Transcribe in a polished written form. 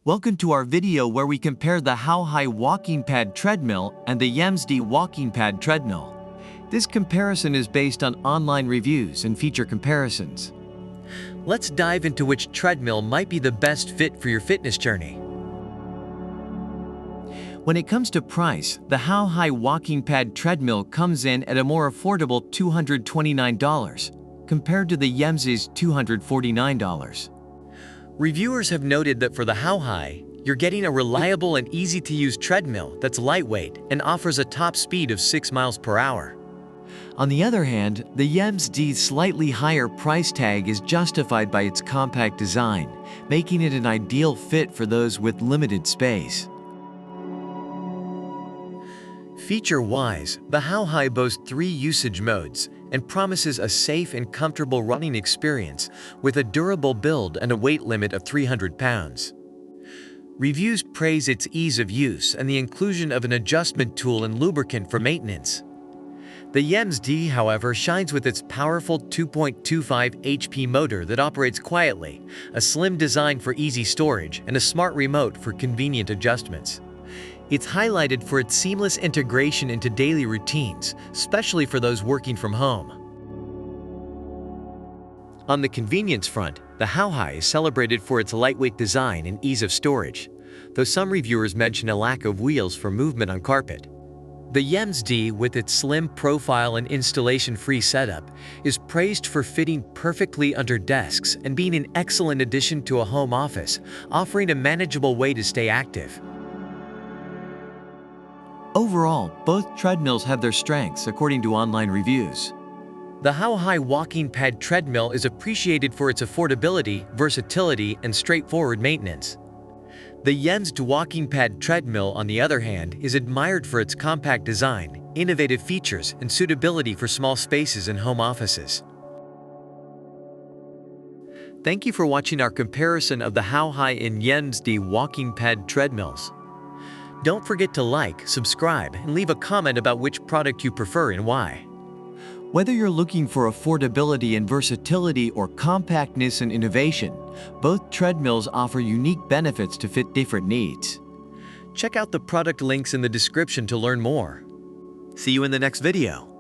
Welcome to our video where we compare the How High Walking Pad Treadmill and the YEMSD Walking Pad Treadmill. This comparison is based on online reviews and feature comparisons. Let's dive into which treadmill might be the best fit for your fitness journey. When it comes to price, the How High Walking Pad Treadmill comes in at a more affordable $229 compared to the YEMSD's $249. Reviewers have noted that for the How High, you're getting a reliable and easy-to-use treadmill that's lightweight and offers a top speed of 6 miles per hour. On the other hand, the YEMSD's slightly higher price tag is justified by its compact design, making it an ideal fit for those with limited space. Feature-wise, the How High boasts 3 usage modes and promises a safe and comfortable running experience with a durable build and a weight limit of 300 pounds. Reviews praise its ease of use and the inclusion of an adjustment tool and lubricant for maintenance. The YEMSD, however, shines with its powerful 2.25 HP motor that operates quietly, a slim design for easy storage, and a smart remote for convenient adjustments. It's highlighted for its seamless integration into daily routines, especially for those working from home. On the convenience front, the How High is celebrated for its lightweight design and ease of storage, though some reviewers mention a lack of wheels for movement on carpet. The YEMSD, with its slim profile and installation-free setup, is praised for fitting perfectly under desks and being an excellent addition to a home office, offering a manageable way to stay active. Overall, both treadmills have their strengths according to online reviews. The How High Walking Pad Treadmill is appreciated for its affordability, versatility, and straightforward maintenance. The YEMSD Walking Pad Treadmill, on the other hand, is admired for its compact design, innovative features, and suitability for small spaces and home offices. Thank you for watching our comparison of the How High and YEMSD Walking Pad Treadmills. Don't forget to like, subscribe, and leave a comment about which product you prefer and why. Whether you're looking for affordability and versatility or compactness and innovation, both treadmills offer unique benefits to fit different needs. Check out the product links in the description to learn more. See you in the next video.